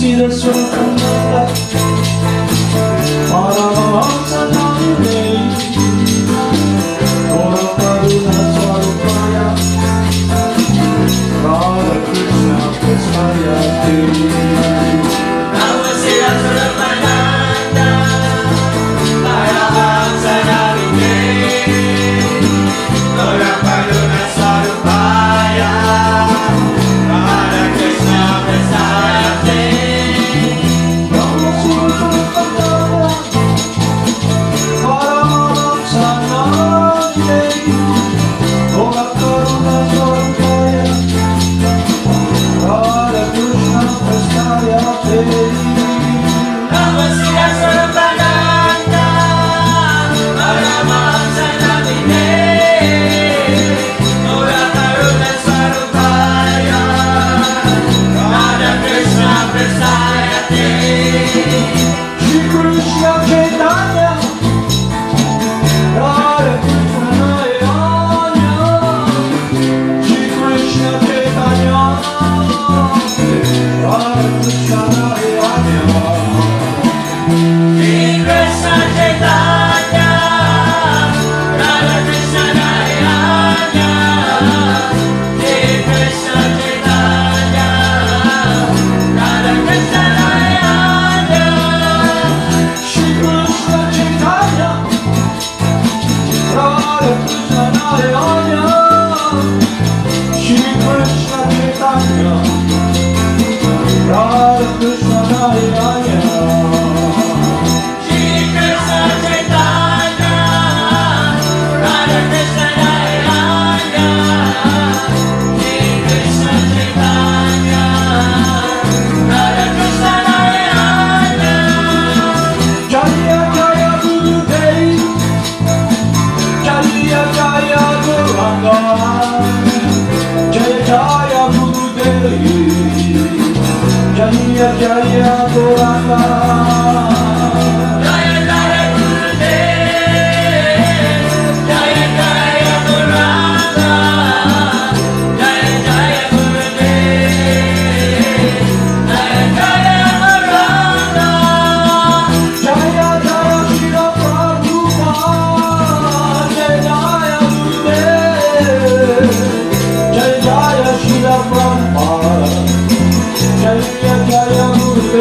Siddhaswarupananda, Paramahamsa Namine, Siddhaswarupaya, Radha Krishna Prasaya Devi. Namo Siddhaswarupananda, Paramahamsa Namine, Siddhaswarupaya, Radha Krishna Prasaya Devi. Namo Siddhaswarupananda, Paramahamsa Namine, Siddhaswarupaya, Radha Krishna Prasaya Devi. Shri Krishna Chaitanya, Radha Krishna Ayanya, Shri Krishna Chaitanya, Radha Krishna Ayanya. Shri Krishna Chaitanya, Radha Krishna Ayanya, Shri Krishna Chaitanya, Radha Krishna Ayanya, Shri Krishna Chaitanya, Radha Krishna Ayanya, Shri Krishna Chaitanya, Radha Krishna Ayanya. Shri Krishna Chaitanya, Radha Krishna Ayanya, Shri Krishna Chaitanya, Radha Krishna Ayanya. Jaya Jaya Gurudev, Jaya Jaya Gauranga, Jaya Jaya Gurudev, Jaya Jaya Gauranga. Jaya Jaya Gurudev, Jaya Jaya Gauranga, Jaya Jaya Gurudev, Jaya Jaya Gauranga. Jaya Jaya Shri Prabhupada, Jaya Jaya Gurudev, Jaya Jaya Shri Prabhupada, Jaya Jaya Gurudev.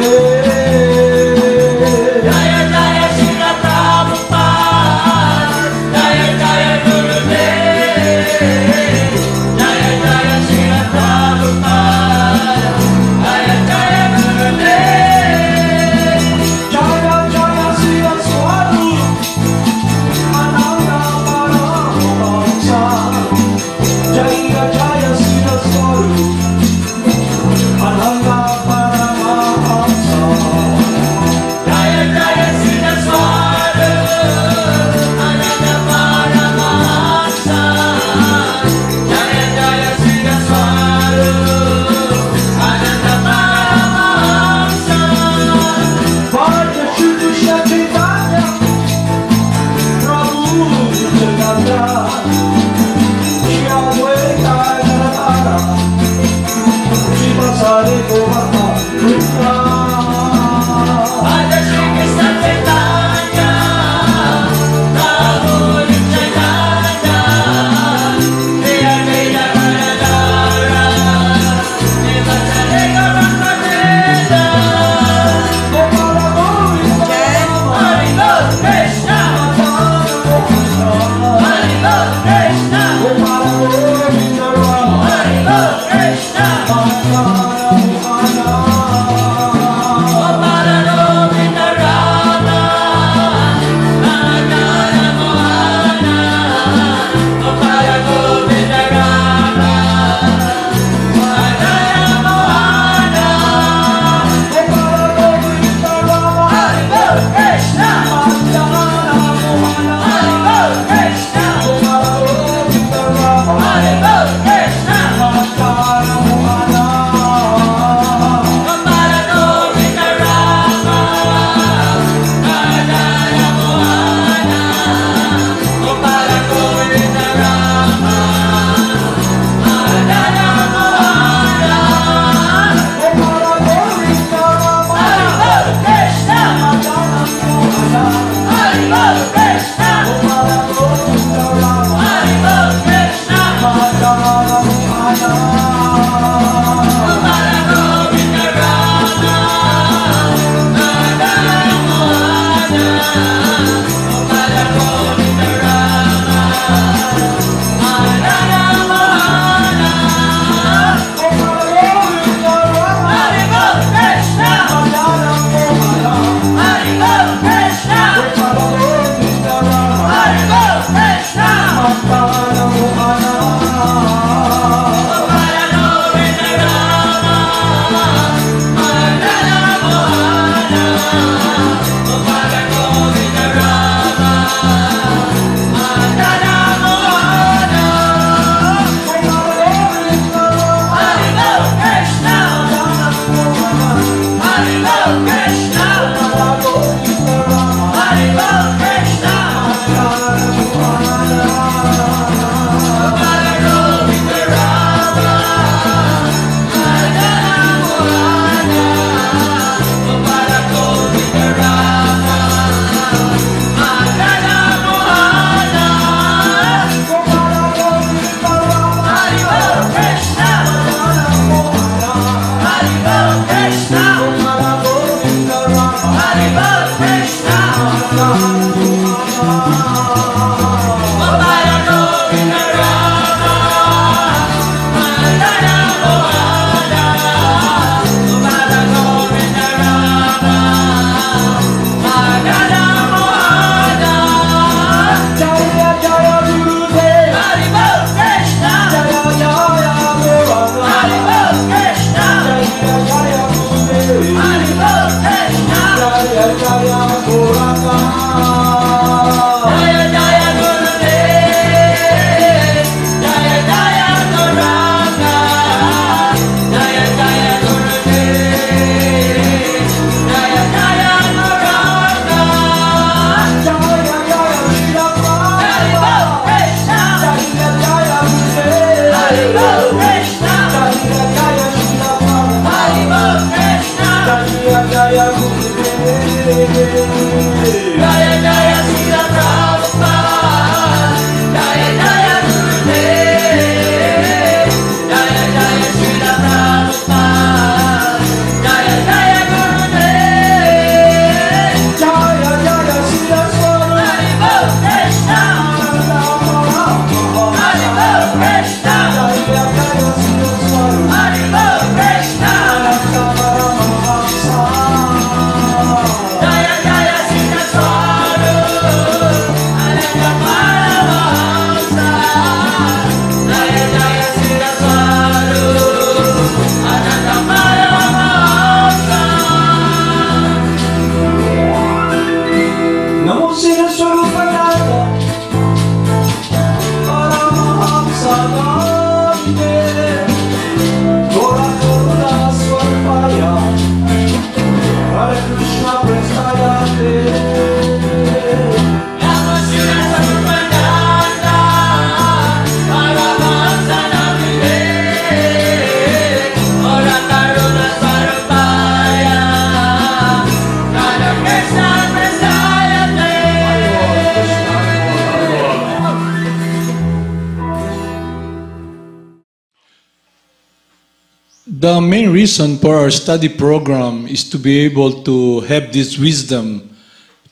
The main reason for our study program is to be able to have this wisdom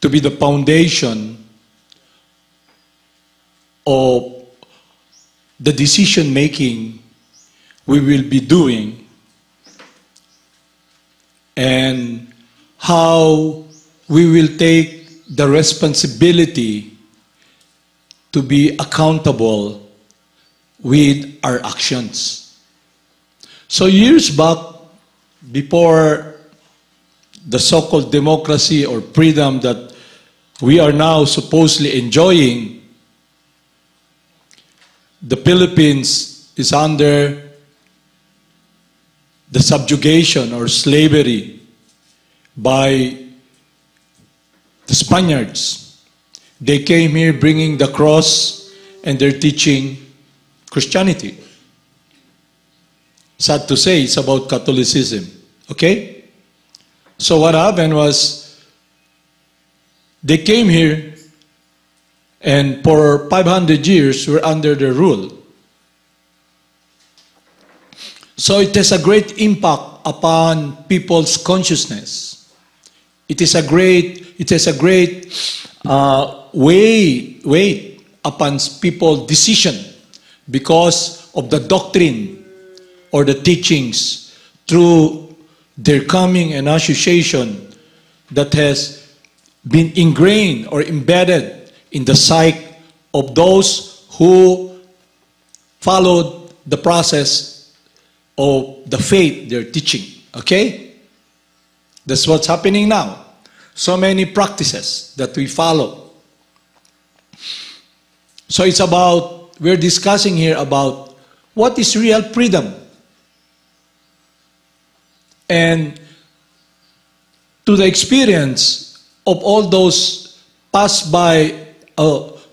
to be the foundation of the decision making we will be doing, and how we will take the responsibility to be accountable with our actions. So years back, before the so-called democracy or freedom that we are now supposedly enjoying, the Philippines is under the subjugation or slavery by the Spaniards. They came here bringing the cross and they're teaching Christianity. Sad to say, it's about Catholicism. Okay? So what happened was, they came here and for 500 years were under their rule. So it has a great impact upon people's consciousness. It has a great weight upon people's decision because of the doctrine or the teachings through their coming and association that has been ingrained or embedded in the psyche of those who followed the process of the faith they're teaching. Okay? That's what's happening now. So many practices that we follow. So it's about, we're discussing here about what is real freedom. And to the experience of all those passed by,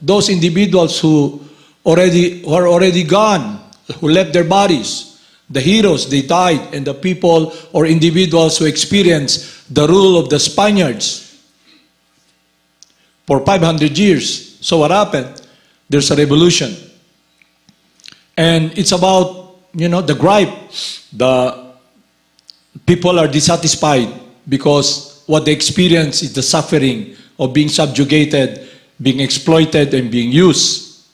those individuals who are already gone, who left their bodies, the heroes, they died, and the people or individuals who experienced the rule of the Spaniards for 500 years. So what happened? There's a revolution. And it's about, the gripe. The people are dissatisfied because what they experience is the suffering of being subjugated, being exploited, and being used.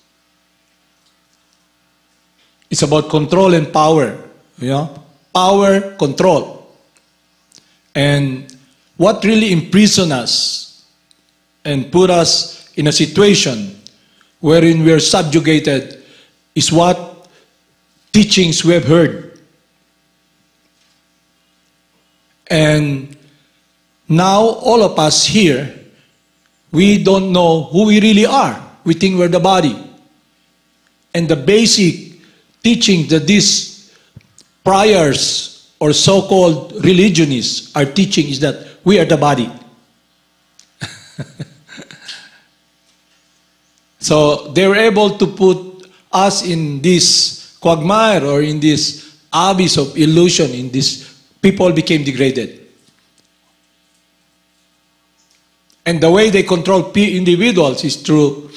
It's about control and power. Power, control. And what really imprisons us and put us in a situation wherein we are subjugated is what teachings we have heard. And now all of us here, we don't know who we really are. We think we're the body. And the basic teaching that these priors or so-called religionists are teaching is that we are the body. So they were able to put us in this quagmire or in this abyss of illusion, in this people became degraded. And the way they control individuals is through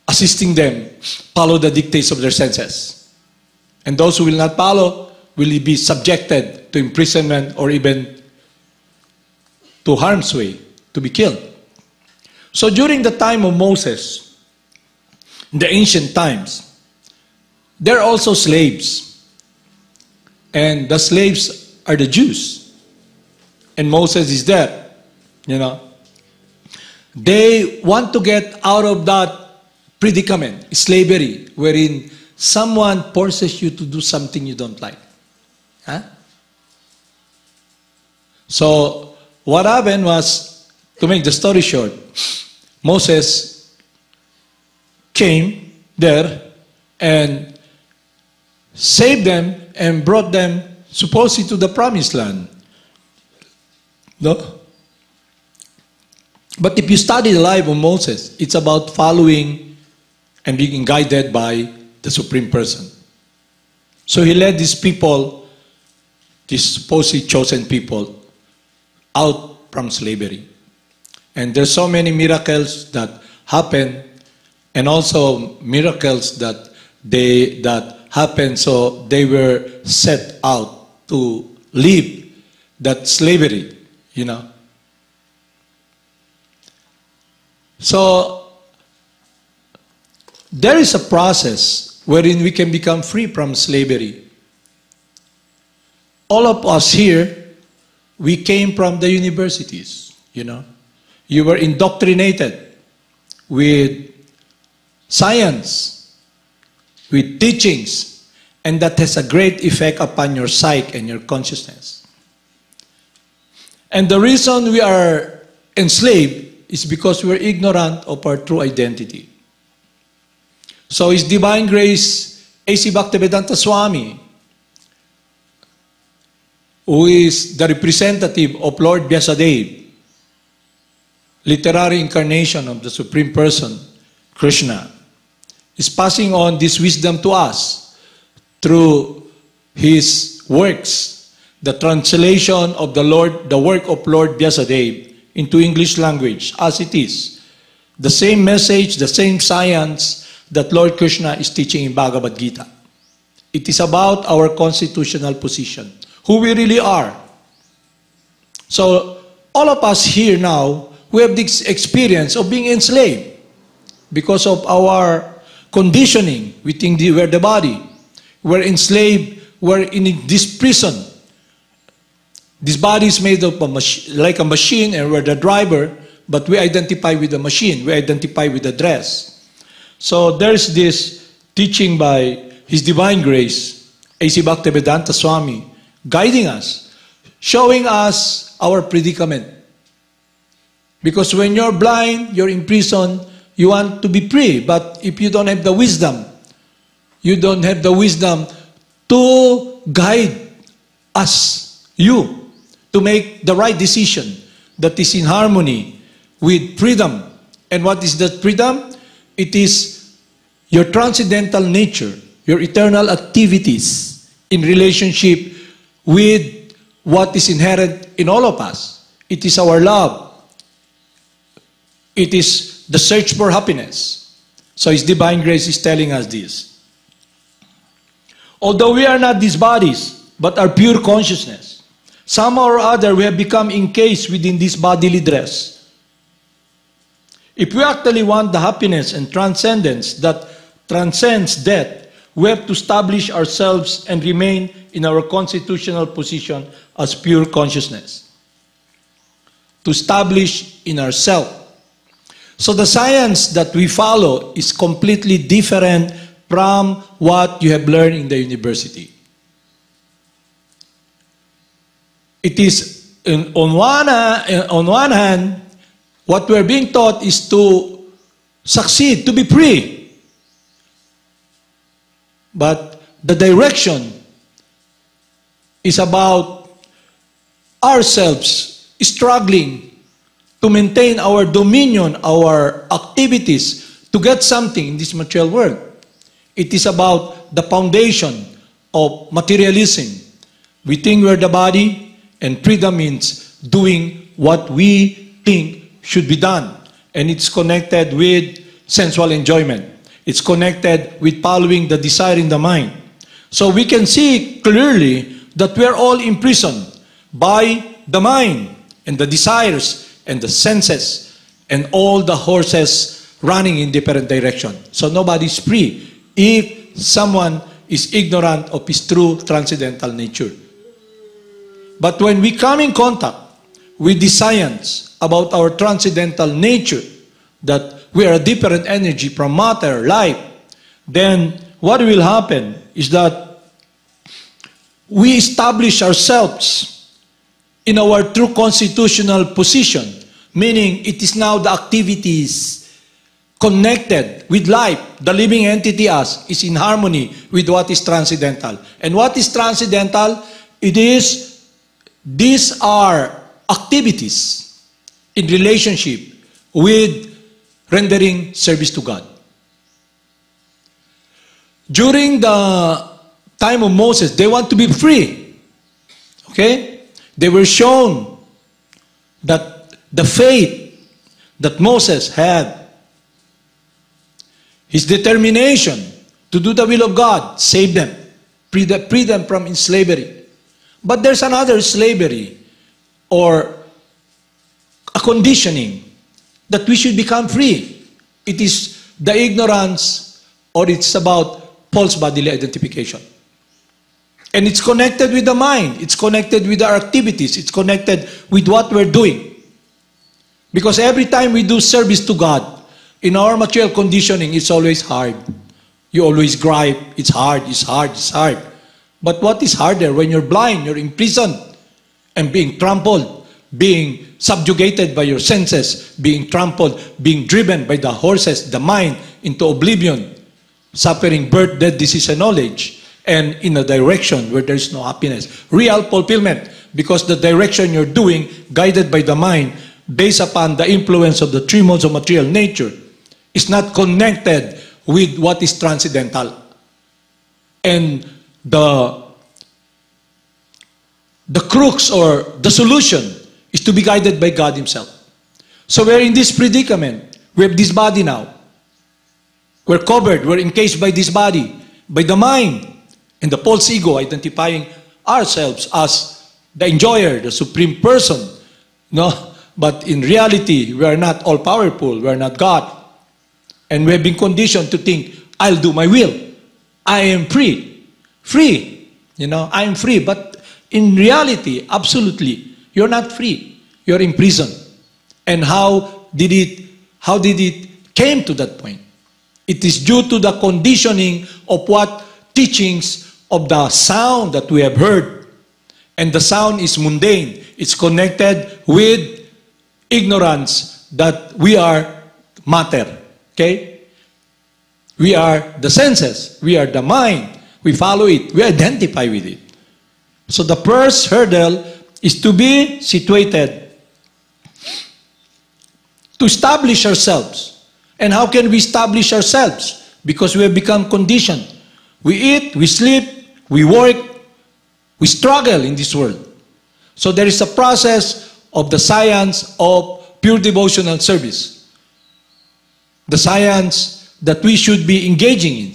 assisting them follow the dictates of their senses. And those who will not follow will be subjected to imprisonment or even to harm's way, to be killed. So during the time of Moses, in the ancient times, there are also slaves. And the slaves are the Jews. And Moses is there, They want to get out of that predicament, slavery, wherein someone forces you to do something you don't like. So what happened was, to make the story short, Moses came there and saved them and brought them supposedly to the promised land. No? But if you study the life of Moses, it's about following and being guided by the Supreme Person. So he led these people, these supposedly chosen people, out from slavery. And there's so many miracles that happen, and also miracles that happened, so they were set out to leave that slavery, you know. So there is a process wherein we can become free from slavery. All of us here, we came from the universities, you know. You were indoctrinated with science, with teachings, and that has a great effect upon your psyche and your consciousness. And the reason we are enslaved is because we're ignorant of our true identity. So His Divine Grace, A.C. Bhaktivedanta Swami, who is the representative of Lord Vyasadeva, literary incarnation of the Supreme Person, Krsna, is passing on this wisdom to us through his works, the translation of the work of Lord Vyasadeva into English language as it is. The same message, the same science that Lord Krishna is teaching in Bhagavad Gita. It is about our constitutional position, who we really are. So all of us here now, we have this experience of being enslaved because of our conditioning. We think we're the body. We're enslaved. We're in this prison. This body is made of like a machine, and we're the driver, but we identify with the machine. We identify with the dress. So there's this teaching by His Divine Grace, A.C. Bhaktivedanta Swami, guiding us, showing us our predicament. Because when you're blind, you're in prison, you want to be free. But if you don't have the wisdom, you don't have the wisdom to guide us, you, to make the right decision that is in harmony with freedom. And what is that freedom? It is your transcendental nature, your eternal activities in relationship with what is inherent in all of us. It is our love. It is the search for happiness. So His Divine Grace is telling us this. Although we are not these bodies, but are pure consciousness, somehow or other we have become encased within this bodily dress. If we actually want the happiness and transcendence that transcends death, we have to establish ourselves and remain in our constitutional position as pure consciousness. To establish in ourselves. So the science that we follow is completely different from what you have learned in the university. It is, on one hand, what we're being taught is to succeed, to be free. But the direction is about ourselves struggling to maintain our dominion, our activities, to get something in this material world. It is about the foundation of materialism. We think we're the body, and freedom means doing what we think should be done. And it's connected with sensual enjoyment. It's connected with following the desire in the mind. So we can see clearly that we're all imprisoned by the mind and the desires and the senses and all the horses running in different directions. So nobody's free if someone is ignorant of his true transcendental nature. But when we come in contact with the science about our transcendental nature, that we are a different energy from matter, life, then what will happen is that we establish ourselves in our true constitutional position, meaning it is now the activities connected with life. The living entity us is in harmony with what is transcendental. And what is transcendental? It is, these are activities in relationship with rendering service to God. During the time of Moses, they want to be free. Okay? They were shown that the faith that Moses had, his determination to do the will of God, saved them, freed them from slavery. But there's another slavery or a conditioning that we should become free. It is the ignorance, or it's about false bodily identification. And it's connected with the mind. It's connected with our activities. It's connected with what we're doing. Because every time we do service to God, in our material conditioning, it's always hard. You always gripe, it's hard, it's hard, it's hard. But what is harder? When you're blind, you're imprisoned and being trampled, being subjugated by your senses, being trampled, being driven by the horses, the mind, into oblivion, suffering birth, death, disease, and knowledge, and in a direction where there is no happiness. Real fulfillment, because the direction you're doing, guided by the mind, based upon the influence of the three modes of material nature, is not connected with what is transcendental. And the crux or the solution is to be guided by God Himself. So we're in this predicament. We have this body now. We're covered, we're encased by this body, by the mind, and the false ego identifying ourselves as the enjoyer, the supreme person. No? But in reality, we are not all-powerful, we are not God. And we have been conditioned to think, I'll do my will. I am free. Free. I am free. But in reality, absolutely, you're not free. You're in prison. And how did it came to that point? It is due to the conditioning of what teachings of the sound that we have heard. And the sound is mundane. It's connected with ignorance that we are matter. Okay? We are the senses. We are the mind. We follow it. We identify with it. So the first hurdle is to be situated, to establish ourselves. And how can we establish ourselves? Because we have become conditioned. We eat, we sleep, we work, we struggle in this world. So there is a process of the science of pure devotional service. The science that we should be engaging in.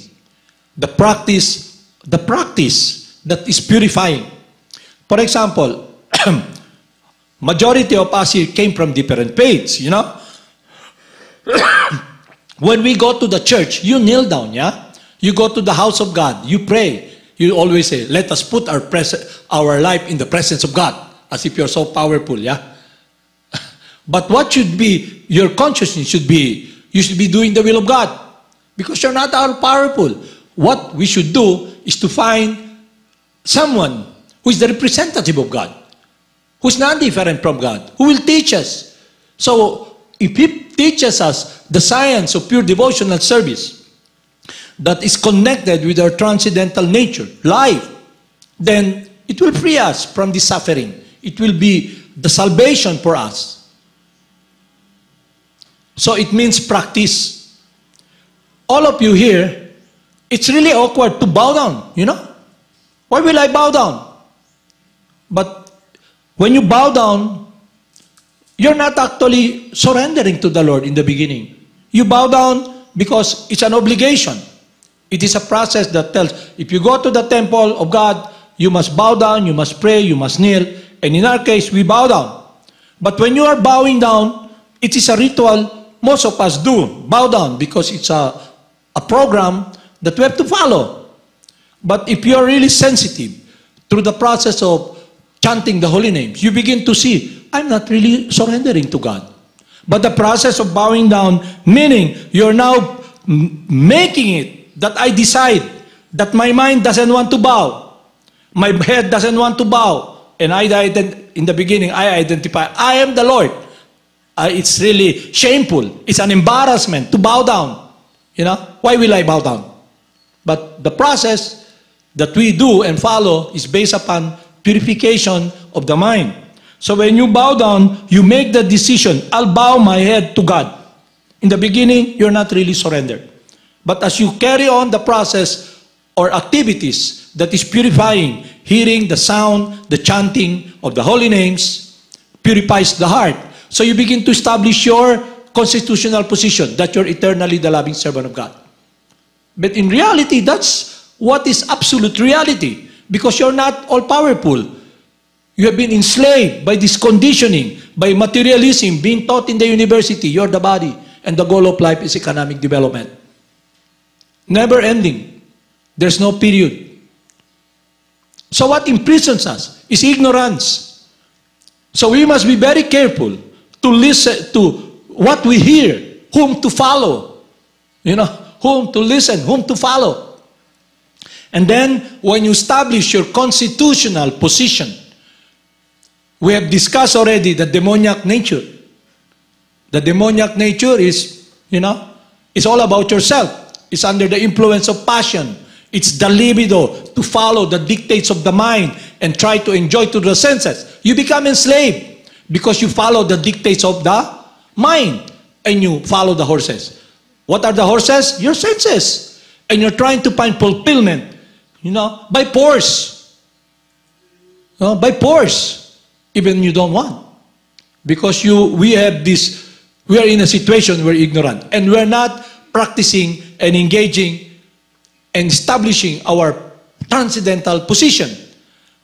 The practice that is purifying. For example, majority of us here came from different faiths, When we go to the church, you kneel down, yeah? You go to the house of God, you pray. You always say, let us put our life in the presence of God, as if you're so powerful, yeah? But what should be, your consciousness should be, you should be doing the will of God. Because you're not all powerful. What we should do is to find someone who is the representative of God, who's not different from God, who will teach us. So, if He teaches us the science of pure devotional service that is connected with our transcendental nature, life, then it will free us from the suffering. It will be the salvation for us. So it means practice. All of you here, it's really awkward to bow down, Why will I bow down? But when you bow down, you're not actually surrendering to the Lord in the beginning. You bow down because it's an obligation. It is a process that tells, if you go to the temple of God, you must bow down, you must pray, you must kneel. And in our case, we bow down. But when you are bowing down, it is a ritual most of us do. Bow down because it's a program that we have to follow. But if you're really sensitive through the process of chanting the holy names, you begin to see, I'm not really surrendering to God. But the process of bowing down, meaning you're now making it that I decide that my mind doesn't want to bow. My head doesn't want to bow. And in the beginning, I identify, I am the Lord. It's really shameful. It's an embarrassment to bow down. Why will I bow down? But the process that we do and follow is based upon purification of the mind. So when you bow down, you make the decision, I'll bow my head to God. In the beginning, you're not really surrendered. But as you carry on the process or activities that is purifying, hearing the sound, the chanting of the holy names, purifies the heart. So you begin to establish your constitutional position that you're eternally the loving servant of God. But in reality, that's what is absolute reality. Because you're not all-powerful. You have been enslaved by this conditioning, by materialism, being taught in the university. You're the body, and the goal of life is economic development. Never ending. There's no period. So what imprisons us is ignorance. So we must be very careful to listen to what we hear, whom to follow. Whom to listen, whom to follow. And then, when you establish your constitutional position, we have discussed already the demoniac nature. The demoniac nature is, it's all about yourself. It's under the influence of passion. It's the libido to follow the dictates of the mind and try to enjoy to the senses. You become enslaved because you follow the dictates of the mind and you follow the horses. What are the horses? Your senses. And you're trying to find fulfillment, by force. By force. Even you don't want. Because we are in a situation where we're ignorant. And we're not practicing and engaging and establishing our transcendental position.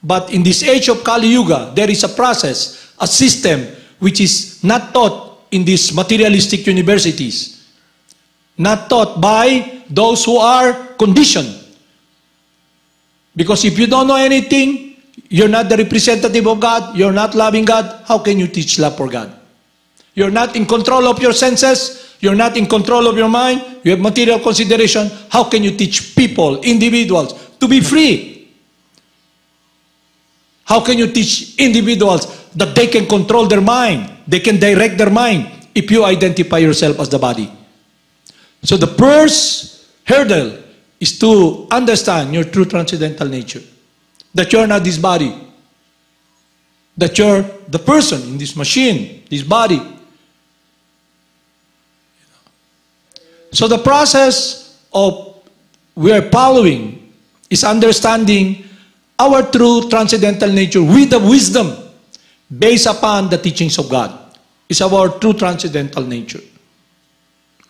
But in this age of Kali Yuga, there is a process, a system, which is not taught in these materialistic universities. Not taught by those who are conditioned. Because if you don't know anything, you're not the representative of God, you're not loving God, how can you teach love for God? You're not in control of your senses, you're not in control of your mind, you have material consideration, how can you teach people, individuals, to be free? How can you teach individuals that they can control their mind, they can direct their mind, if you identify yourself as the body? So the first hurdle is to understand your true transcendental nature. That you're not this body. That you're the person in this machine, this body. So the process of we are following is understanding our true transcendental nature with the wisdom based upon the teachings of God. Is our true transcendental nature.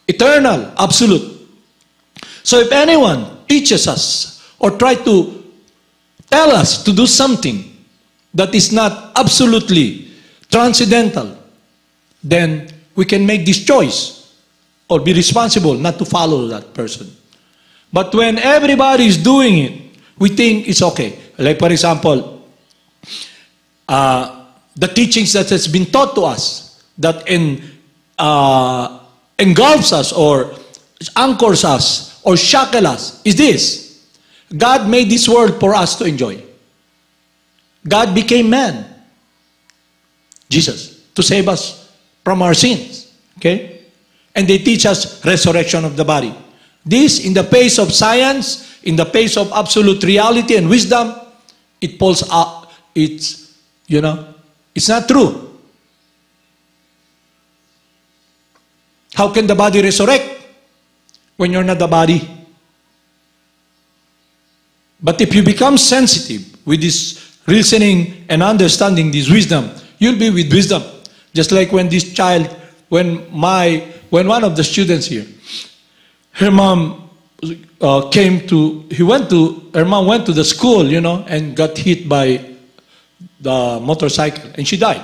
Eternal, absolute. So if anyone teaches us or try to tell us to do something that is not absolutely transcendental, then we can make this choice or be responsible not to follow that person. But when everybody is doing it, we think it's okay. Like for example, the teachings that has been taught to us that engulfs us or anchors us or shackles us is this. God made this world for us to enjoy. God became man, Jesus, to save us from our sins. Okay? And they teach us resurrection of the body. This, in the face of science, in the face of absolute reality and wisdom, it pulls up. It's not true. How can the body resurrect when you're not the body? But if you become sensitive with this reasoning and understanding this wisdom, you'll be with wisdom. Just like when this child, when one of the students here, her mom her mom went to the school, and got hit by the motorcycle, and she died.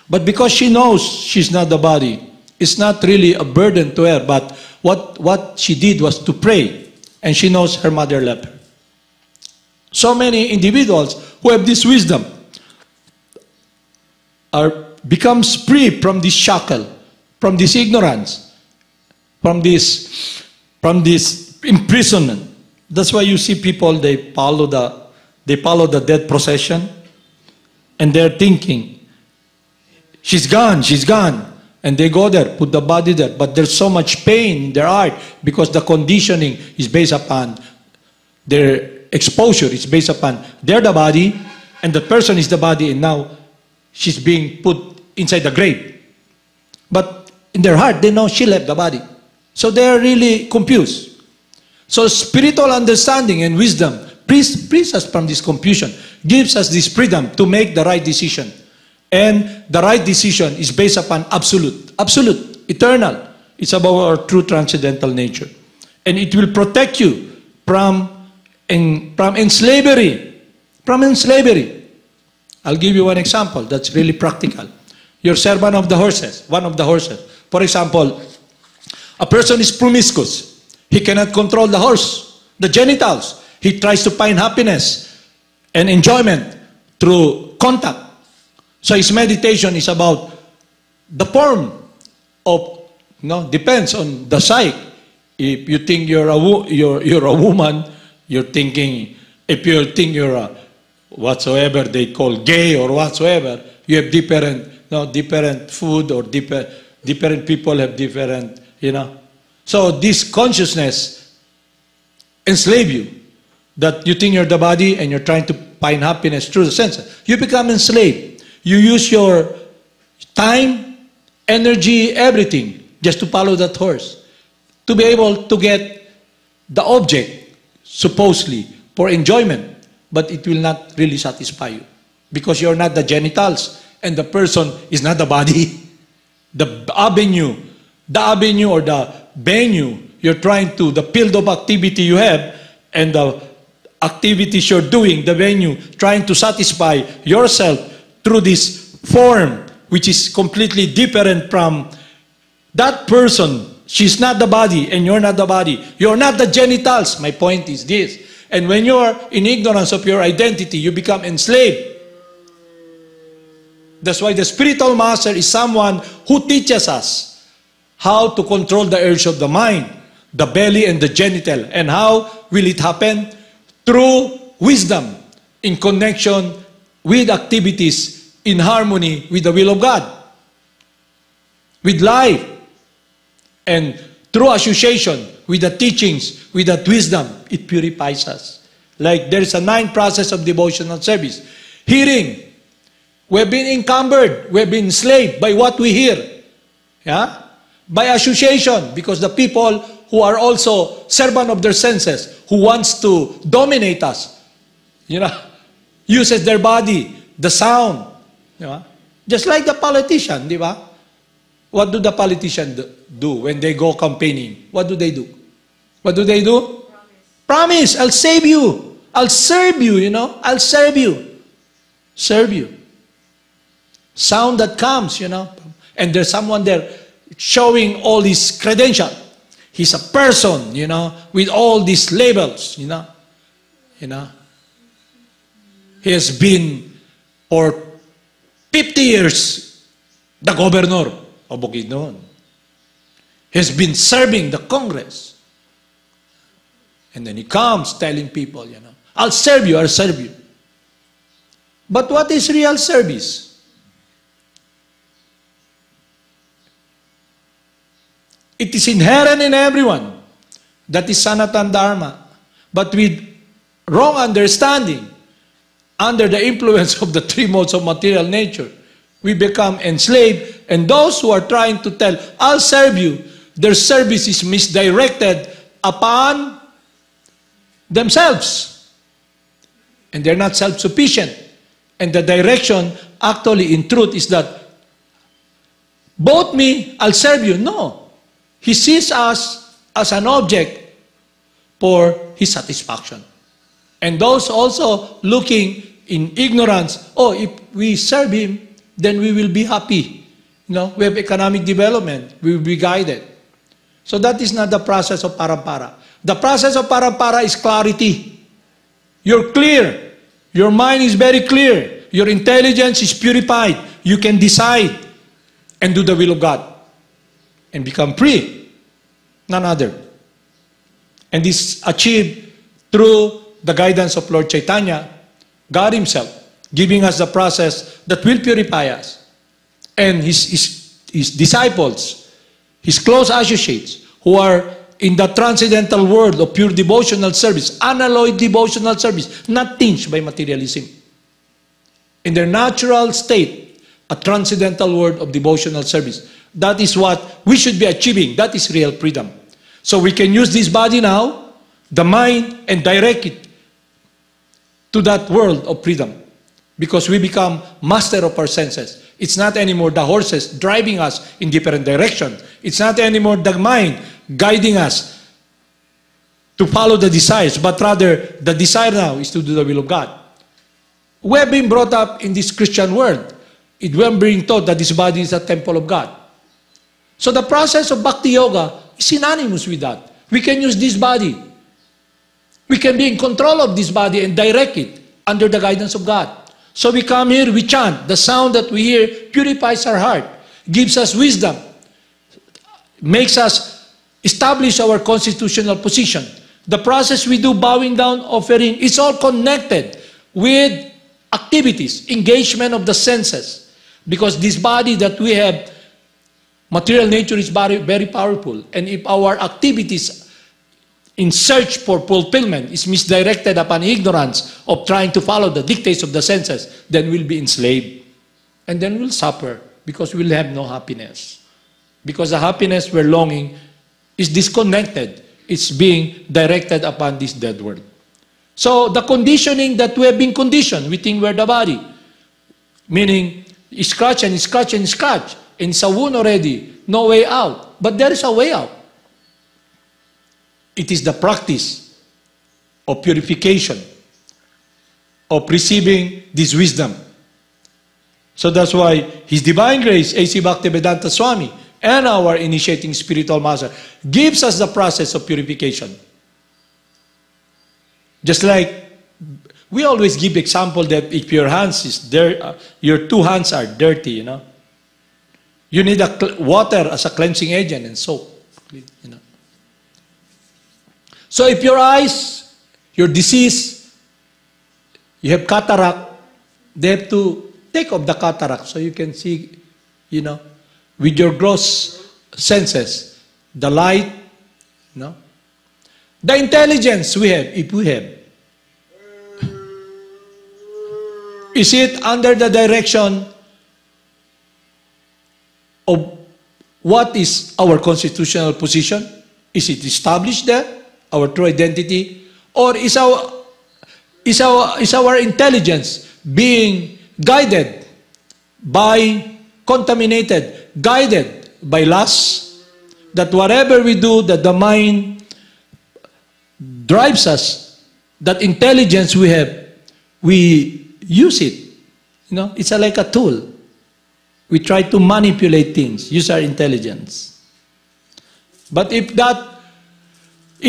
But because she knows she's not the body, it's not really a burden to her, but what she did was to pray, and she knows her mother left her. So many individuals who have this wisdom becomes free from this shackle, from this ignorance, from this imprisonment. That's why you see people, they follow the death procession, and they're thinking, she's gone, she's gone. And they go there, put the body there. But there's so much pain in their heart because the conditioning is based upon their exposure. It's based upon they're the body and the person is the body, and now she's being put inside the grave. But in their heart, they know she left the body. So they're really confused. So spiritual understanding and wisdom frees us from this confusion, gives us this freedom to make the right decision. And the right decision is based upon absolute, eternal. It's about our true transcendental nature. And it will protect you from enslavery. I'll give you one example that's really practical. You're servant of the horses, one of the horses. For example, a person is promiscuous. He cannot control the horse, the genitals. He tries to find happiness and enjoyment through contact. So his meditation is about the form of, depends on the psyche. If you think you're a woman, you're thinking, if you think you're a whatsoever they call gay or whatsoever, you have different food, or different people have different, So this consciousness enslave you, that you think you're the body and you're trying to find happiness through the senses. You become enslaved. You use your time, energy, everything just to follow that horse, to be able to get the object, supposedly, for enjoyment, but it will not really satisfy you because you're not the genitals and the person is not the body. The avenue or the venue you're trying to, the field of activity you have and the activities you're doing, the venue, trying to satisfy yourself through this form, which is completely different from that person. She's not the body and you're not the body. You're not the genitals. My point is this. And when you're in ignorance of your identity, you become enslaved. That's why the spiritual master is someone who teaches us how to control the urge of the mind, the belly and the genital. And how will it happen? Through wisdom, in connection with activities in harmony with the will of God, with life, and through association with the teachings, with that wisdom, it purifies us. Like there is a 9 process of devotional service. Hearing. We've been encumbered. We've been enslaved by what we hear. Yeah? By association, because the people who are also servant of their senses, who wants to dominate us, uses their body, the sound. Just like the politician, di ba? What do the politicians do when they go campaigning? What do they do? What do they do? Promise, I'll save you. I'll serve you, I'll serve you. Serve you. Sound that comes, and there's someone there showing all his credentials. He's a person, with all these labels, He has been for 50 years the governor of Bukidnon. He has been serving the Congress. And then he comes telling people, I'll serve you, I'll serve you. But what is real service? It is inherent in everyone. That is Sanatan Dharma. But with wrong understanding, under the influence of the 3 modes of material nature, we become enslaved. And those who are trying to tell, I'll serve you, their service is misdirected upon themselves. And they're not self-sufficient. And the direction, actually, in truth, is that, both me, I'll serve you. No. He sees us as an object for his satisfaction. And those also looking in ignorance, if we serve him, then we will be happy. We have economic development. We will be guided. So that is not the process of parampara. The process of parampara is clarity. You're clear. Your mind is very clear. Your intelligence is purified. You can decide and do the will of God and become free. None other. And this achieved through the guidance of Lord Chaitanya, God Himself, giving us the process that will purify us. And His disciples, His close associates, who are in the transcendental world of pure devotional service, unalloyed devotional service, not tinged by materialism. In their natural state, a transcendental world of devotional service. That is what we should be achieving. That is real freedom. So we can use this body now, the mind, and direct it to that world of freedom. Because we become master of our senses. It's not anymore the horses driving us in different directions. It's not anymore the mind guiding us to follow the desires, but rather the desire now is to do the will of God. we have been brought up in this Christian world. We are being taught that this body is a temple of God. So the process of Bhakti Yoga is synonymous with that. We can use this body. We can be in control of this body and direct it under the guidance of God. So we come here, we chant. The sound that we hear purifies our heart, gives us wisdom, makes us establish our constitutional position. The process we do, bowing down, offering, it's all connected with activities, engagement of the senses. Because this body that we have, material nature is very, very powerful. And if our activities in search for fulfillment is misdirected upon ignorance of trying to follow the dictates of the senses, then we'll be enslaved. And then we'll suffer because we'll have no happiness. Because the happiness we're longing is disconnected. It's being directed upon this dead world. So the conditioning that we have been conditioned, we think we're the body. Meaning, scratch and scratch and scratch. And it's a wound already. No way out. But there is a way out. It is the practice of purification, of receiving this wisdom. So that's why His Divine Grace, A.C. Bhaktivedanta Swami, and our initiating spiritual master gives us the process of purification. Just like we always give example that if your hands is dirty, your two hands are dirty, you know, you need water as a cleansing agent and soap, you know. So if your eyes, your disease, you have cataract, they have to take off the cataract so you can see, you know, with your gross senses, the light, you know. The intelligence we have, if we have, is it under the direction of what is our constitutional position? Is it established there? Our true identity, or is our intelligence being guided by, contaminated, guided by lust, that whatever we do, that the mind drives us, that intelligence we have, we use it. You know, it's like a tool. We try to manipulate things, use our intelligence. But if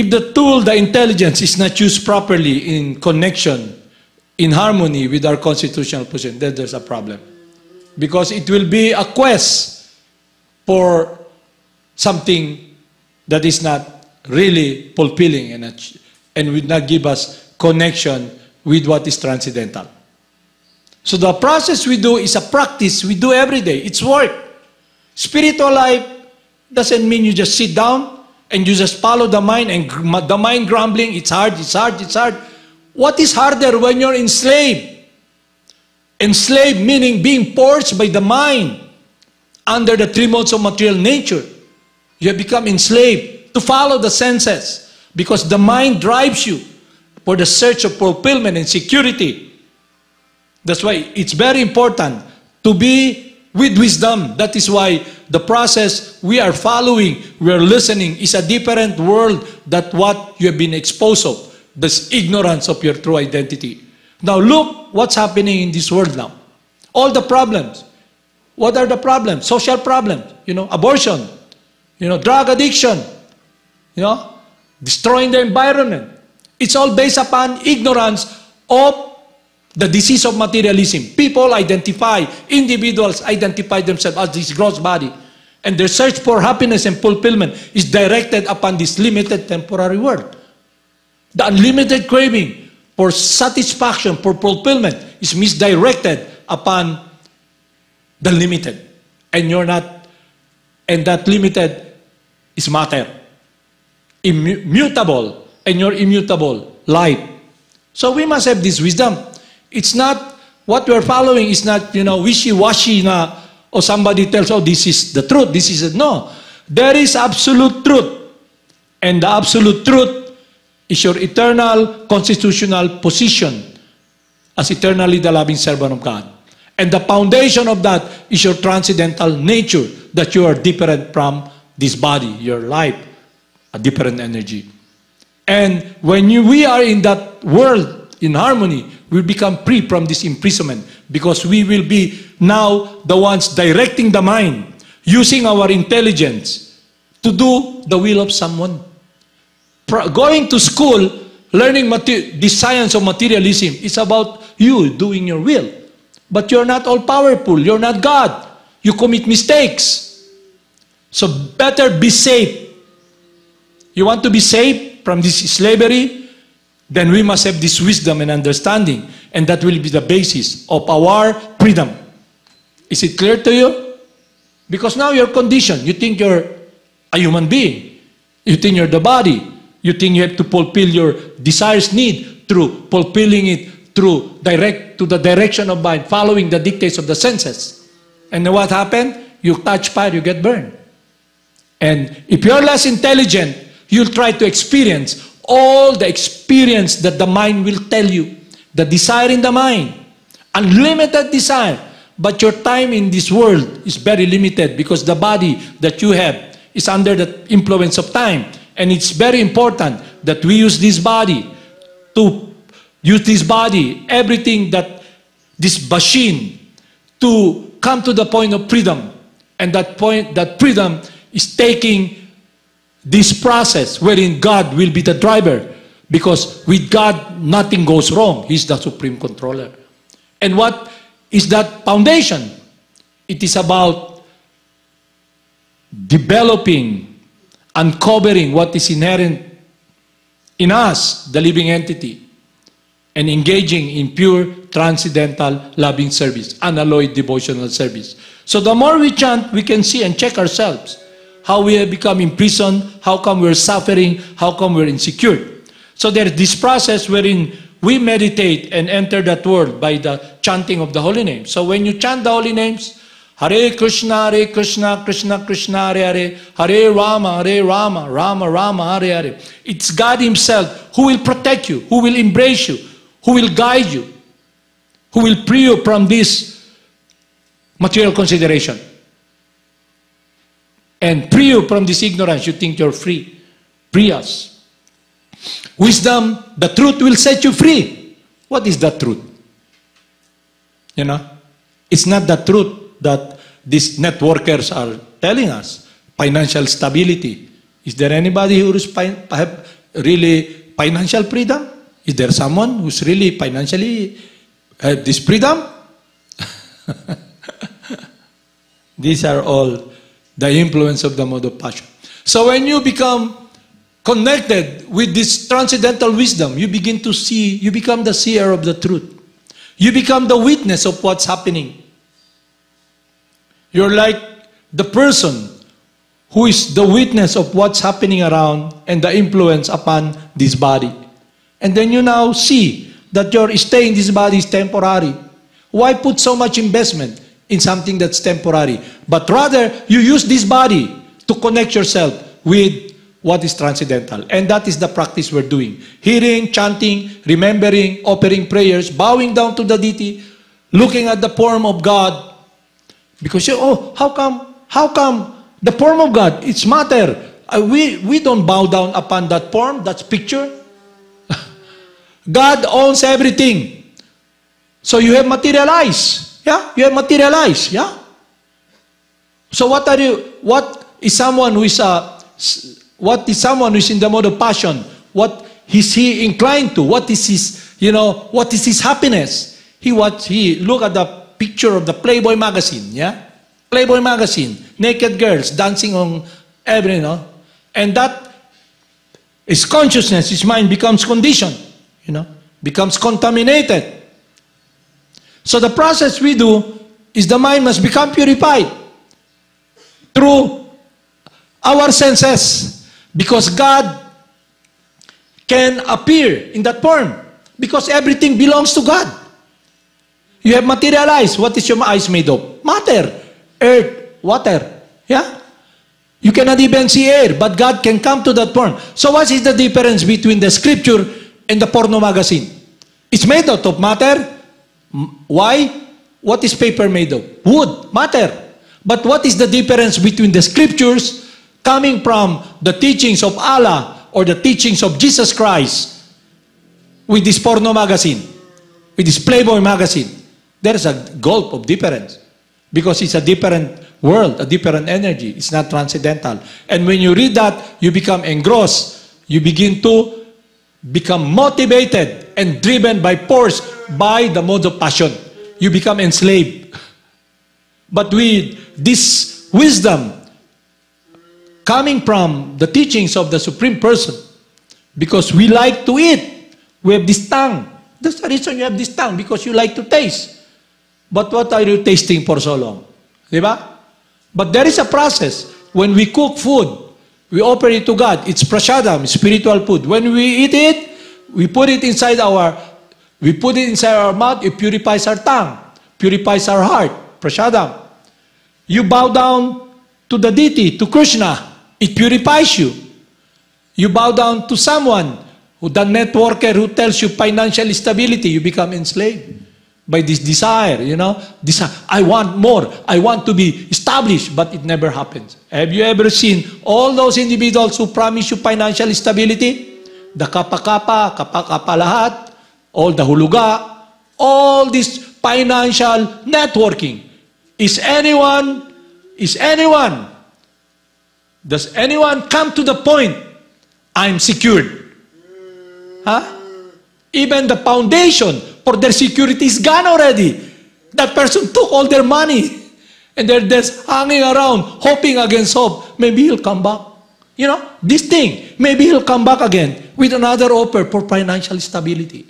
the tool, the intelligence, is not used properly in connection, in harmony with our constitutional position, then there's a problem. Because it will be a quest for something that is not really fulfilling and will not give us connection with what is transcendental. So the process we do is a practice we do every day. It's work. Spiritual life doesn't mean you just sit down and you just follow the mind, and the mind grumbling, it's hard, it's hard, it's hard. What is harder when you're enslaved? Enslaved meaning being forced by the mind under the three modes of material nature. You have become enslaved to follow the senses because the mind drives you for the search of fulfillment and security. That's why it's very important to be with wisdom. That is why the process we are following, we are listening, is a different world than what you have been exposed of. This ignorance of your true identity. Now look what's happening in this world now. All the problems. What are the problems? Social problems. You know, abortion. You know, drug addiction. You know, destroying the environment. It's all based upon ignorance of the disease of materialism. People identify, individuals identify themselves as this gross body. And their search for happiness and fulfillment is directed upon this limited temporary world. The unlimited craving for satisfaction, for fulfillment, is misdirected upon the limited. And you're not, and that limited is matter. Immutable, and you're immutable, light. So we must have this wisdom. It's not, what we're following is not, you know, wishy-washy na, or somebody tells, oh, this is the truth, this is it. No. There is absolute truth. And the absolute truth is your eternal constitutional position as eternally the loving servant of God. And the foundation of that is your transcendental nature, that you are different from this body, your life, a different energy. And when we are in that world, in harmony, We become free from this imprisonment because we will be now the ones directing the mind, using our intelligence to do the will of someone. Going to school, learning the science of materialism is about you doing your will. But you're not all-powerful. You're not God. You commit mistakes. So better be safe. You want to be safe from this slavery? Then we must have this wisdom and understanding. And that will be the basis of our freedom. Is it clear to you? Because now you're conditioned. You think you're a human being. You think you're the body. You think you have to fulfill your desires, need through fulfilling it through to the direction of mind, following the dictates of the senses. And then what happened? You touch fire, you get burned. And if you're less intelligent, you'll try to experience all the experience that the mind will tell you. The desire in the mind. Unlimited desire. But your time in this world is very limited because the body that you have is under the influence of time. And it's very important that we use this body everything that this machine to come to the point of freedom. And that freedom is taking this process wherein God will be the driver. Because with God, nothing goes wrong. He's the supreme controller. And what is that foundation? It is about developing, uncovering what is inherent in us, the living entity, and engaging in pure, transcendental, loving service, unalloyed devotional service. So the more we chant, we can see and check ourselves. How we have become imprisoned, how come we're suffering, how come we're insecure. So there's this process wherein we meditate and enter that world by the chanting of the holy names. So when you chant the holy names, Hare Krishna, Krishna Krishna, Hare Hare, Hare Rama, Rama Rama, Hare Hare. It's God Himself who will protect you, who will embrace you, who will guide you, who will free you from this material consideration. And free you from this ignorance. You think you're free. Free us. Wisdom, the truth will set you free. What is the truth? You know? It's not the truth that these networkers are telling us. Financial stability. Is there anybody who have really financial freedom? Is there someone who's really financially have this freedom? These are all the influence of the mode of passion. So when you become connected with this transcendental wisdom, you begin to see, you become the seer of the truth. You become the witness of what's happening. You're like the person who is the witness of what's happening around and the influence upon this body. And then you now see that your stay in this body is temporary. Why put so much investment in something that's temporary? But rather, you use this body to connect yourself with what is transcendental. And that is the practice we're doing. Hearing, chanting, remembering, offering prayers, bowing down to the deity, looking at the form of God. Because how come the form of God? It's matter. We don't bow down upon that form, that picture. God owns everything. So you have materialized. Yeah? You have materialized. Yeah? So what is someone who is in the mode of passion? What is he inclined to? What is his happiness? He look at the picture of the Playboy magazine, yeah? Playboy magazine, naked girls dancing on every, and that his consciousness, his mind becomes conditioned, becomes contaminated. So the process we do is the mind must become purified through our senses, because God can appear in that form, because everything belongs to God. You have materialized. What is your eyes made of? Matter, earth, water. Yeah? You cannot even see air, but God can come to that form. So what is the difference between the scripture and the porno magazine? It's made out of matter. Why? What is paper made of? Wood, matter. But what is the difference between the scriptures coming from the teachings of Allah or the teachings of Jesus Christ with this porno magazine? with this Playboy magazine. There is a gulf of difference because it's a different world, a different energy. It's not transcendental. And when you read that, you become engrossed. You begin to become motivated and driven by force by the mode of passion. You become enslaved. But with this wisdom coming from the teachings of the Supreme Person, because we like to eat, we have this tongue. That's the reason you have this tongue, because you like to taste. But what are you tasting for so long? Diba? But there is a process. When we cook food, we offer it to God. It's prasadam, spiritual food. When we eat it, we put it inside our mouth, it purifies our tongue, purifies our heart, prasadam. You bow down to the deity, to Krsna, it purifies you. You bow down to someone, the networker who tells you financial stability, you become enslaved by this desire, desire. I want more. I want to be established, but it never happens. Have you ever seen all those individuals who promise you financial stability? The kapa-kapa, kapa-kapa lahat, all the huluga, all this financial networking. Does anyone come to the point, I'm secured? Huh? Even the foundation for their security is gone already. That person took all their money and they're just hanging around, hoping against hope. Maybe he'll come back. This thing, maybe he'll come back again with another offer for financial stability.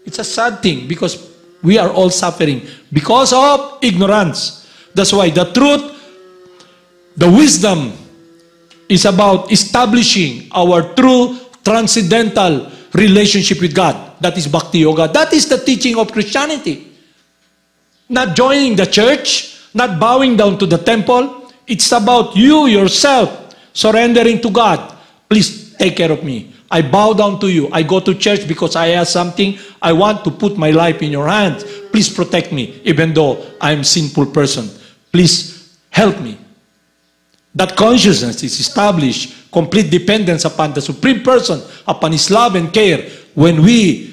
It's a sad thing because we are all suffering because of ignorance. That's why the truth, the wisdom is about establishing our true transcendental relationship with God. That is Bhakti Yoga. That is the teaching of Christianity. Not joining the church, not bowing down to the temple. It's about you yourself surrendering to God. Please take care of me. I bow down to you. I go to church because I have something. I want to put my life in your hands. Please protect me, even though I'm a sinful person. Please help me. That consciousness is established, complete dependence upon the Supreme Person, upon His love and care, when we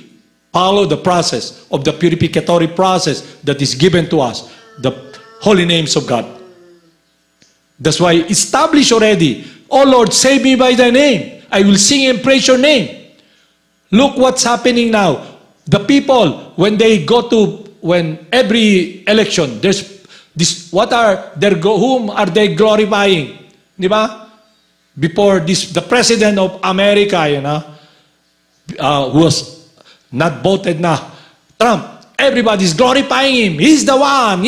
follow the process of the purificatory process that is given to us, the holy names of God. That's why established already. Oh Lord, save me by thy name. I will sing and praise your name. Look what's happening now. The people, when every election, there's this, whom are they glorifying? Diba? Before this, the president of America, who was not voted na, Trump, everybody's glorifying him. He's the one,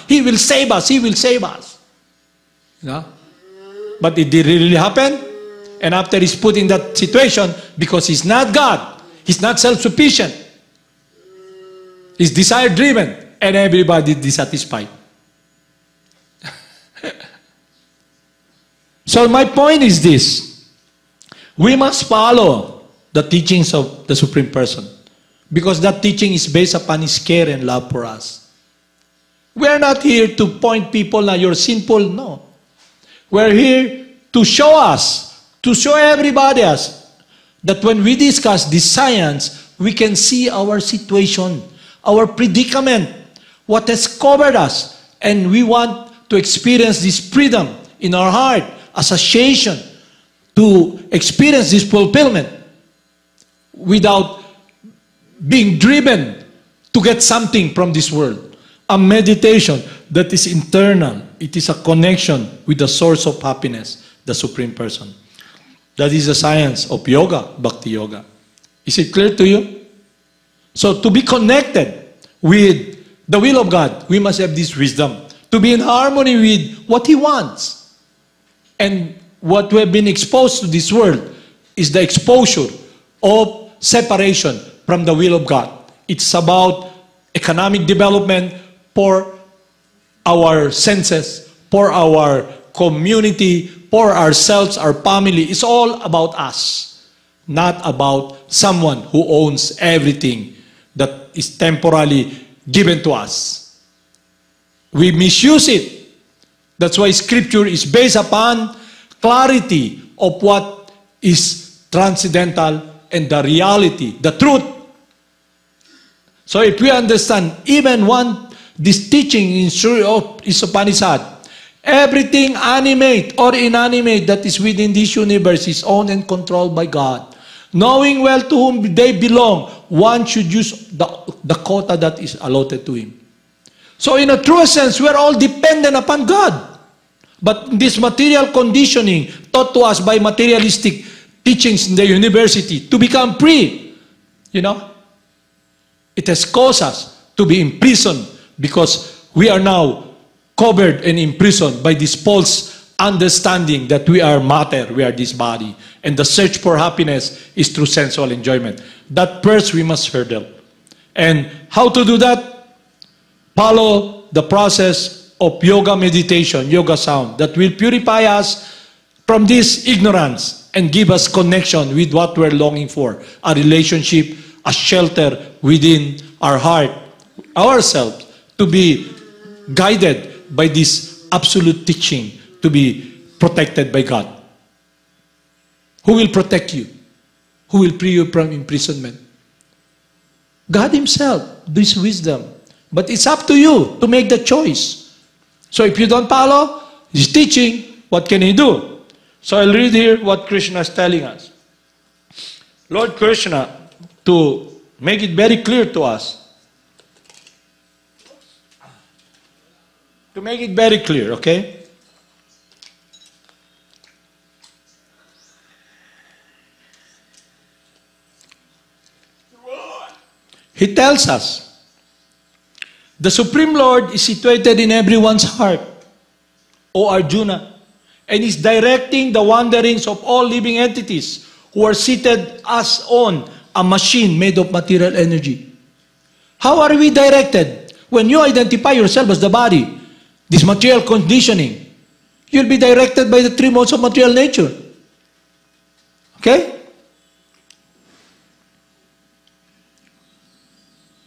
he will save us, he will save us. But it did really happen? And after he's put in that situation, because he's not God, he's not self-sufficient, he's desire-driven, and everybody dissatisfied. So my point is this. We must follow the teachings of the Supreme Person, because that teaching is based upon His care and love for us. We are not here to point people na you're sinful. No. We're here to show us, to show everybody else, that when we discuss this science, we can see our situation, our predicament, what has covered us, and we want to experience this freedom in our heart, association, to experience this fulfillment without being driven to get something from this world. A meditation that is internal. It is a connection with the source of happiness, the Supreme Person. That is the science of yoga, Bhakti Yoga. Is it clear to you? So to be connected with the will of God, we must have this wisdom. To be in harmony with what He wants. And what we have been exposed to this world is the exposure of separation from the will of God. It's about economic development for our senses, for our community, for ourselves, our family. It's all about us, not about someone who owns everything that is temporarily given to us. We misuse it. That's why Scripture is based upon clarity of what is transcendental and the reality, the truth. So if we understand even this teaching in Sri Upanishad, everything animate or inanimate that is within this universe is owned and controlled by God. Knowing well to whom they belong, one should use the quota that is allotted to him. So in a true sense, we are all dependent upon God. But this material conditioning taught to us by materialistic teachings in the university to become free, it has caused us to be imprisoned because we are now covered and imprisoned by this false understanding that we are matter, we are this body. And the search for happiness is through sensual enjoyment. That first we must hurdle. And how to do that? Follow the process of yoga meditation, yoga sound, that will purify us from this ignorance and give us connection with what we're longing for, a relationship, a shelter within our heart, ourselves, to be guided by this absolute teaching, to be protected by God. Who will protect you? Who will free you from imprisonment? God Himself, this wisdom. But it's up to you to make the choice. So if you don't follow His teaching, what can you do? So I'll read here what Krsna is telling us. Lord Krsna, to make it very clear to us, to make it very clear, okay? He tells us, the Supreme Lord is situated in everyone's heart, O Arjuna, and is directing the wanderings of all living entities who are seated as on a machine made of material energy. How are we directed? When you identify yourself as the body, this material conditioning, you'll be directed by the three modes of material nature. Okay?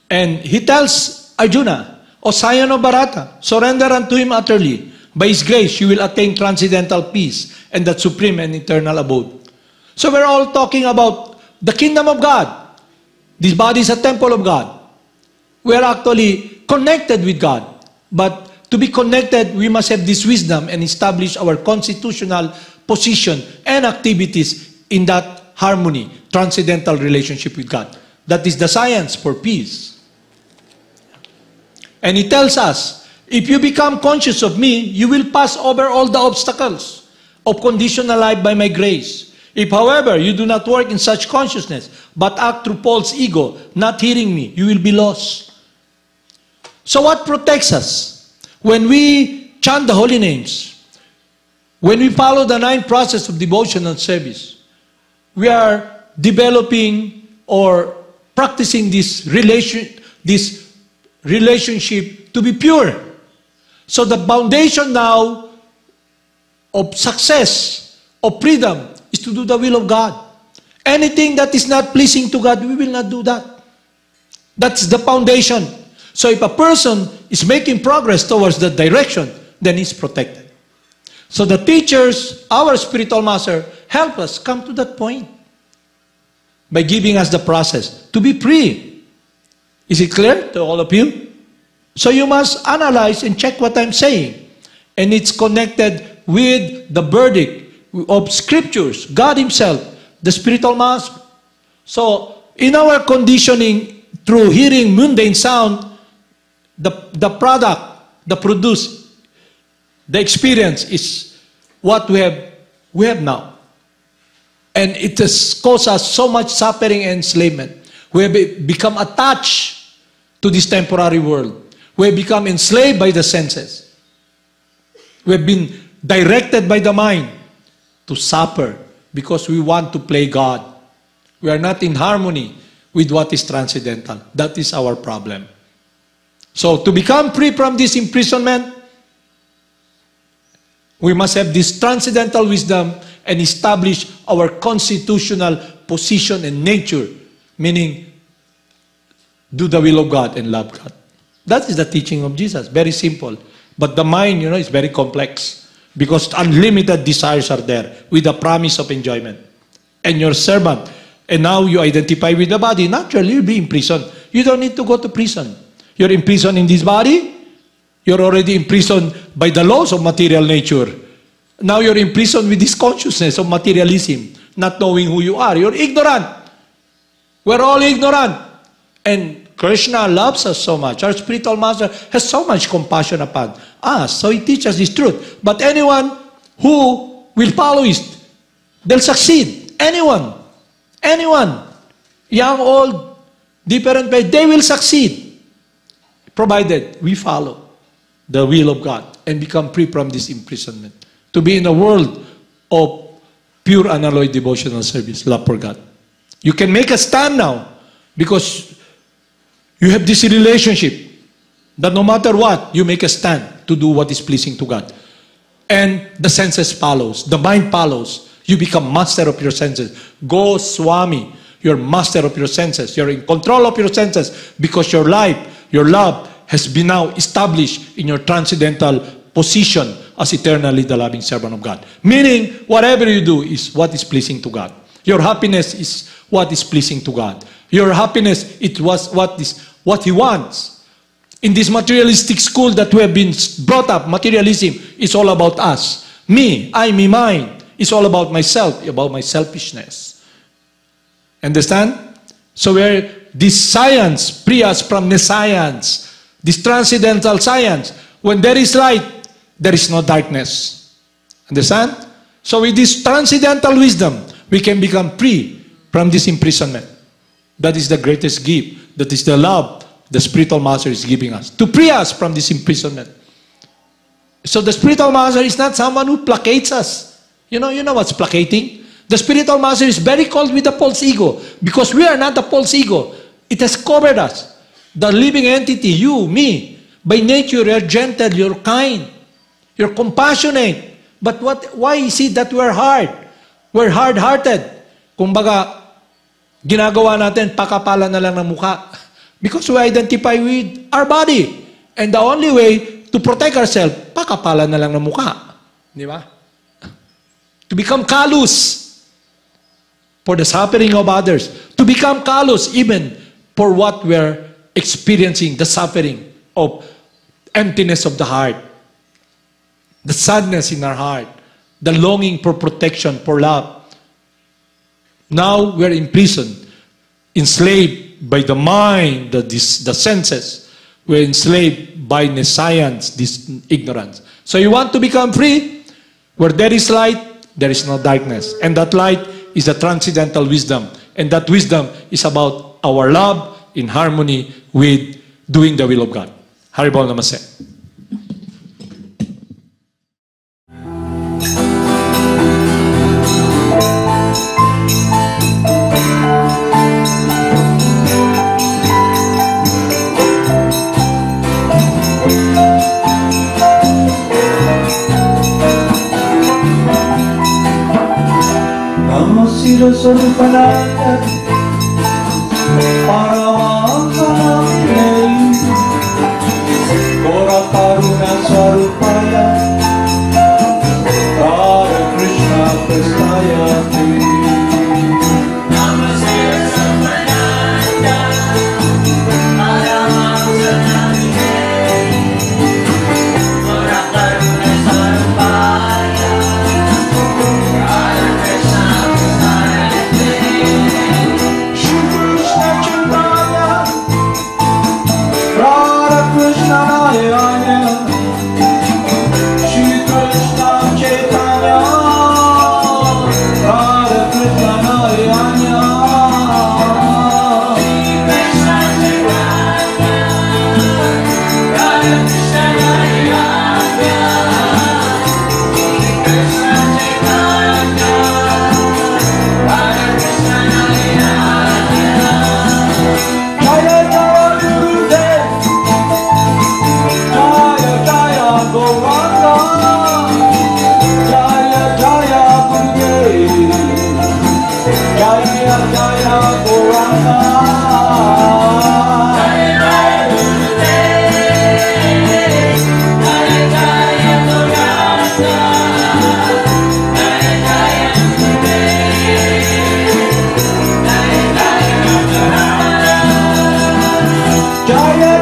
And he tells Arjuna, O scion of Bharata, surrender unto him utterly. By his grace, you will attain transcendental peace and that supreme and eternal abode. So we're all talking about the kingdom of God. This body is a temple of God. We are actually connected with God. But to be connected, we must have this wisdom and establish our constitutional position and activities in that harmony, transcendental relationship with God. That is the science for peace. And he tells us, if you become conscious of me, you will pass over all the obstacles of conditional life by my grace. If, however, you do not work in such consciousness, but act through false ego, not hearing me, you will be lost. So what protects us? When we chant the holy names, when we follow the 9 process of devotion and service, we are developing or practicing this relationship to be pure. So the foundation now of success, of freedom, is to do the will of God. Anything that is not pleasing to God, we will not do that. That's the foundation. So if a person is making progress towards that direction, then he's protected. So the teachers, our spiritual master, help us come to that point by giving us the process to be free. Is it clear to all of you? So you must analyze and check what I'm saying. And it's connected with the verdict of scriptures, God Himself, the spiritual master. So in our conditioning through hearing mundane sound, the product, the produce, the experience is what we have now. And it has caused us so much suffering and enslavement. We have become attached to this temporary world. We have become enslaved by the senses. We have been directed by the mind to suffer because we want to play God. We are not in harmony with what is transcendental. That is our problem. So to become free from this imprisonment, we must have this transcendental wisdom and establish our constitutional position and nature, meaning do the will of God and love God. That is the teaching of Jesus. Very simple. But the mind, is very complex because unlimited desires are there with the promise of enjoyment. And your servant, and now you identify with the body, naturally you'll be imprisoned you don't need to go to prison. You're imprisoned in this body. You're already imprisoned by the laws of material nature. Now you're imprisoned with this consciousness of materialism, not knowing who you are. You're ignorant. We're all ignorant. And Krsna loves us so much. Our spiritual master has so much compassion upon us. So he teaches this truth. But anyone who will follow it, they'll succeed. Anyone, young, old, different, they will succeed, provided we follow the will of God and become free from this imprisonment. To be in a world of pure unalloyed devotional service, love for God. You can make a stand now because you have this relationship that no matter what, you make a stand to do what is pleasing to God. And the senses follows, the mind follows. You become master of your senses. Go Swami, you're master of your senses. You're in control of your senses because your life, your love has been now established in your transcendental position as eternally the loving servant of God. Meaning, whatever you do is what is pleasing to God. Your happiness is what is pleasing to God. Your happiness, it was what He wants. In this materialistic school that we have been brought up, materialism is all about us. Me, I, me, mine. It's all about myself, about my selfishness. Understand? So where this science free us from the science, this transcendental science, when there is light, there is no darkness. Understand? So with this transcendental wisdom, we can become free from this imprisonment. That is the greatest gift. That is the love the spiritual master is giving us. To free us from this imprisonment. So the spiritual master is not someone who placates us. You know what's placating? The spiritual master is very close with the false ego. Because we are not the false ego. It has covered us. The living entity, you, me. By nature, you're gentle, you're kind. You're compassionate. But why is it that we're hard? We're hard-hearted. Kumbaga, ginagawa natin, pakapalan na lang ng mukha. Because we identify with our body. And the only way to protect ourselves, pakapalan na lang ng mukha. Di ba? To become callous for the suffering of others. To become callous even for what we're experiencing, the suffering of emptiness of the heart. The sadness in our heart. The longing for protection, for love. Now we're imprisoned, enslaved by the mind, the senses. We're enslaved by the science, this ignorance. So you want to become free? Where there is light, there is no darkness. And that light is the transcendental wisdom. And that wisdom is about our love in harmony with doing the will of God. Haribol Namaste. Siddhaswarupananda, Paramahamsa namin Gora Karuna Swarupaya, Radha Krishna Prastaya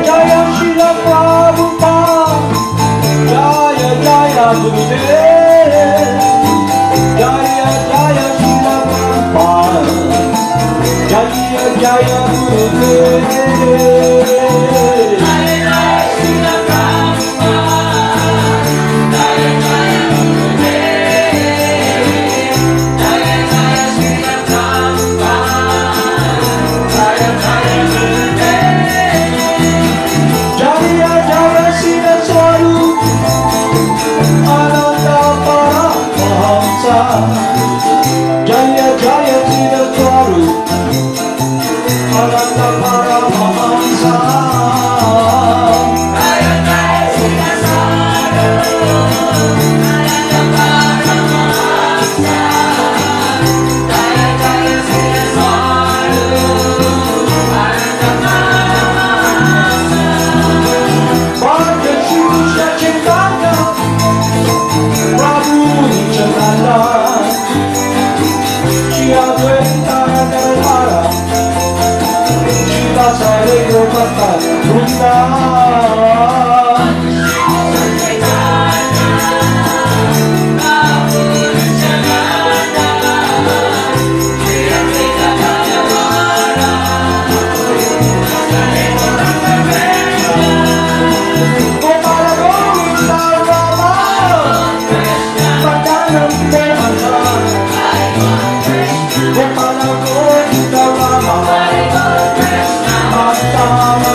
Jaya Srila Prabhupada, Jaya Jaya Gurudev, Jaya Jaya Srila Prabhupada, Jaya Jaya Gurudev. Jaya Jaya Siddhaswarupananda Paramahamsa, Jaya Jaya Siddhaswarupananda Paramahamsa. Bhagavad Krishna Chaitanya, Prabhu Nityananda, Shri Advaita Gadadhara, Siddhaswarupananda Vrinda. Gopala Govinda Rama, Madana Mohana, Gopala Govinda Rama, Madana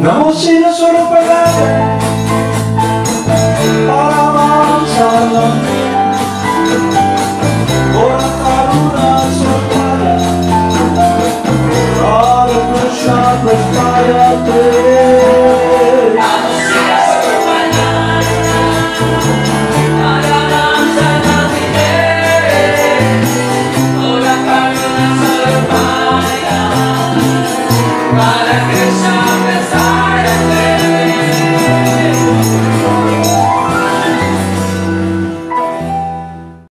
Namo Siddhaswarupananda, Paramahamsa, Ora Karuna Sattaya, Radha Krishna Prasthayate. Krishna